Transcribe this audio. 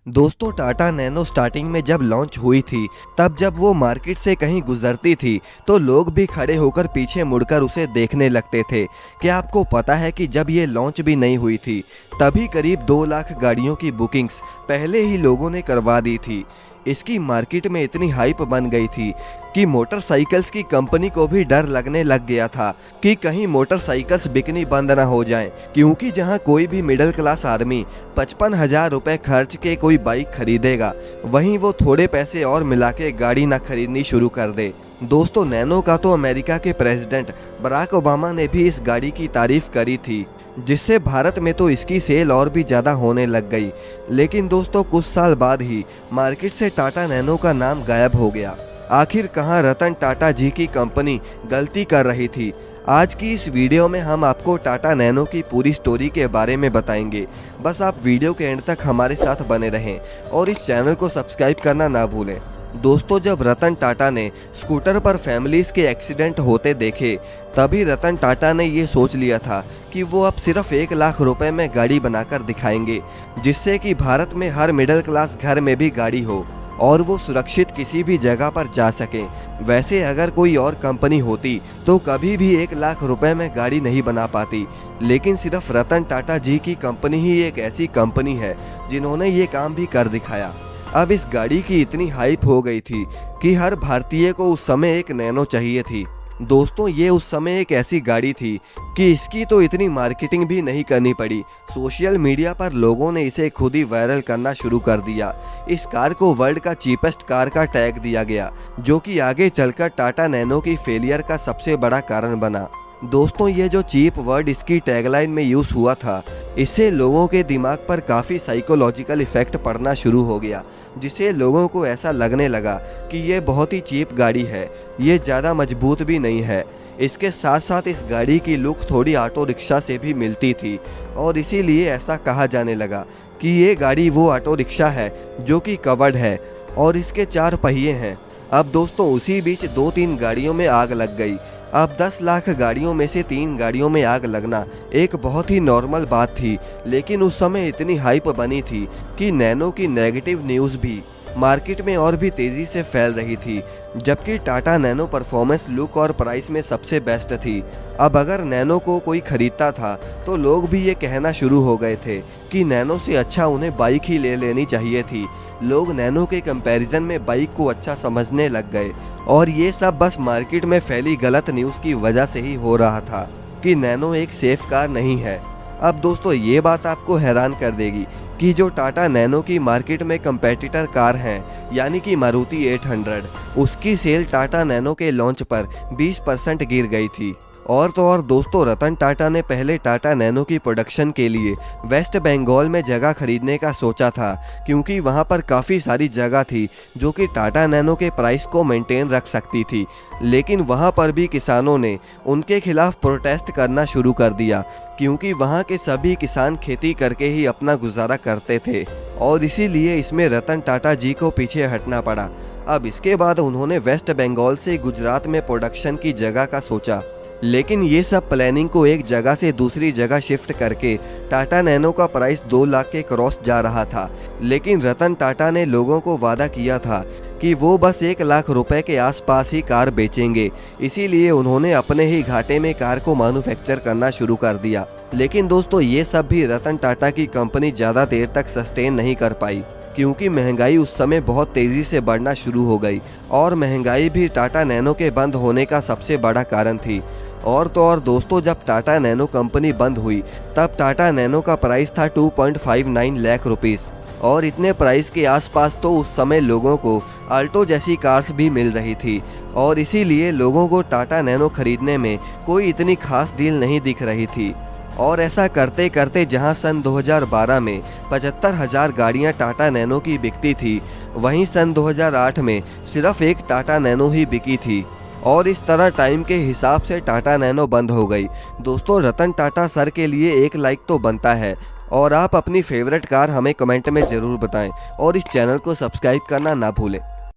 दोस्तों Tata nano starting में जब लॉन्च हुई थी, तब जब वो मार्केट से कहीं गुजरती थी तो लोग भी खड़े होकर पीछे मुड़कर उसे देखने लगते थे। क्या आपको पता है कि जब ये लॉन्च भी नहीं हुई थी तभी करीब 2 लाख गाड़ियों की बुकिंग्स पहले ही लोगों ने करवा दी थी। इसकी मार्केट में इतनी हाइप बन गई थी कि मोटरसाइकिल्स की कंपनी को भी डर लगने लग गया था कि कहीं मोटरसाइकिल्स बिकनी बंद ना हो जाएं, क्योंकि जहां कोई भी मिडिल क्लास आदमी 55,000 रुपए खर्च के कोई बाइक खरीदेगा, वहीं वो थोड़े पैसे और मिला के गाड़ी ना खरीदनी शुरू कर दे। दोस्तों नैनो का तो अमेरिका के प्रेसिडेंट बराक ओबामा ने भी इस गाड़ी की तारीफ करी थी, जिससे भारत में तो इसकी सेल और भी ज़्यादा होने लग गई। लेकिन दोस्तों कुछ साल बाद ही मार्केट से टाटा नैनो का नाम गायब हो गया। आखिर कहां रतन टाटा जी की कंपनी गलती कर रही थी? आज की इस वीडियो में हम आपको टाटा नैनो की पूरी स्टोरी के बारे में बताएंगे। बस आप वीडियो के एंड तक हमारे साथ बने रहें और इस चैनल को सब्सक्राइब करना ना भूलें। दोस्तों जब रतन टाटा ने स्कूटर पर फैमिलीज के एक्सीडेंट होते देखे, तभी रतन टाटा ने ये सोच लिया था कि वो अब सिर्फ 1 लाख रुपए में गाड़ी बनाकर दिखाएंगे, जिससे कि भारत में हर मिडिल क्लास घर में भी गाड़ी हो और वो सुरक्षित किसी भी जगह पर जा सकें। वैसे अगर कोई और कंपनी होती तो कभी भी 1 लाख रुपए में गाड़ी नहीं बना पाती, लेकिन सिर्फ रतन टाटा जी की कंपनी ही एक ऐसी कंपनी है जिन्होंने ये काम भी कर दिखाया। अब इस गाड़ी की इतनी हाइप हो गई थी कि हर भारतीय को उस समय एक नैनो चाहिए थी। दोस्तों ये उस समय एक ऐसी गाड़ी थी कि इसकी तो इतनी मार्केटिंग भी नहीं करनी पड़ी। सोशल मीडिया पर लोगों ने इसे खुद ही वायरल करना शुरू कर दिया। इस कार को वर्ल्ड का चीपेस्ट कार का टैग दिया गया, जो कि आगे चलकर टाटा नैनो की फेलियर का सबसे बड़ा कारण बना। दोस्तों ये जो चीप वर्ड इसकी टैगलाइन में यूज़ हुआ था, इससे लोगों के दिमाग पर काफ़ी साइकोलॉजिकल इफ़ेक्ट पड़ना शुरू हो गया, जिससे लोगों को ऐसा लगने लगा कि ये बहुत ही चीप गाड़ी है, ये ज़्यादा मजबूत भी नहीं है। इसके साथ साथ इस गाड़ी की लुक थोड़ी ऑटो रिक्शा से भी मिलती थी और इसीलिए ऐसा कहा जाने लगा कि ये गाड़ी वो ऑटो रिक्शा है जो कि कवर्ड है और इसके 4 पहिए हैं। अब दोस्तों उसी बीच 2-3 गाड़ियों में आग लग गई। अब 10 लाख गाड़ियों में से 3 गाड़ियों में आग लगना एक बहुत ही नॉर्मल बात थी, लेकिन उस समय इतनी हाइप बनी थी कि नैनो की नेगेटिव न्यूज़ भी मार्केट में और भी तेज़ी से फैल रही थी, जबकि टाटा नैनो परफॉर्मेंस, लुक और प्राइस में सबसे बेस्ट थी। अब अगर नैनो को कोई खरीदता था तो लोग भी ये कहना शुरू हो गए थे कि नैनो से अच्छा उन्हें बाइक ही ले लेनी चाहिए थी। लोग नैनो के कंपैरिजन में बाइक को अच्छा समझने लग गए और ये सब बस मार्केट में फैली गलत न्यूज़ की वजह से ही हो रहा था कि नैनो एक सेफ कार नहीं है। अब दोस्तों ये बात आपको हैरान कर देगी कि जो टाटा नैनो की मार्केट में कंपेटिटर कार हैं, यानी कि मारुति 800, उसकी सेल टाटा नैनो के लॉन्च पर 20% गिर गई थी। और तो और दोस्तों रतन टाटा ने पहले टाटा नैनो की प्रोडक्शन के लिए वेस्ट बंगाल में जगह खरीदने का सोचा था, क्योंकि वहां पर काफ़ी सारी जगह थी जो कि टाटा नैनो के प्राइस को मेंटेन रख सकती थी। लेकिन वहां पर भी किसानों ने उनके खिलाफ प्रोटेस्ट करना शुरू कर दिया, क्योंकि वहां के सभी किसान खेती करके ही अपना गुजारा करते थे और इसीलिए इसमें रतन टाटा जी को पीछे हटना पड़ा। अब इसके बाद उन्होंने वेस्ट बंगाल से गुजरात में प्रोडक्शन की जगह का सोचा, लेकिन ये सब प्लानिंग को एक जगह से दूसरी जगह शिफ्ट करके टाटा नैनो का प्राइस 2 लाख के क्रॉस जा रहा था। लेकिन रतन टाटा ने लोगों को वादा किया था कि वो बस 1 लाख रुपए के आसपास ही कार बेचेंगे, इसीलिए उन्होंने अपने ही घाटे में कार को मैन्युफैक्चर करना शुरू कर दिया। लेकिन दोस्तों ये सब भी रतन टाटा की कंपनी ज़्यादा देर तक सस्टेन नहीं कर पाई, क्योंकि महंगाई उस समय बहुत तेज़ी से बढ़ना शुरू हो गई और महंगाई भी टाटा नैनो के बंद होने का सबसे बड़ा कारण थी। और तो और दोस्तों जब टाटा नैनो कंपनी बंद हुई तब टाटा नैनो का प्राइस था 2.59 लाख रुपीस और इतने प्राइस के आसपास तो उस समय लोगों को आल्टो जैसी कार्स भी मिल रही थी और इसीलिए लोगों को टाटा नैनो खरीदने में कोई इतनी खास डील नहीं दिख रही थी। और ऐसा करते करते जहां सन 2012 में 75,000 गाड़ियां टाटा नैनो की बिकती थी, वहीं सन 2008 में सिर्फ एक टाटा नैनो ही बिकी थी और इस तरह टाइम के हिसाब से टाटा नैनो बंद हो गई। दोस्तों रतन टाटा सर के लिए एक लाइक तो बनता है और आप अपनी फेवरेट कार हमें कमेंट में ज़रूर बताएं और इस चैनल को सब्सक्राइब करना ना भूलें।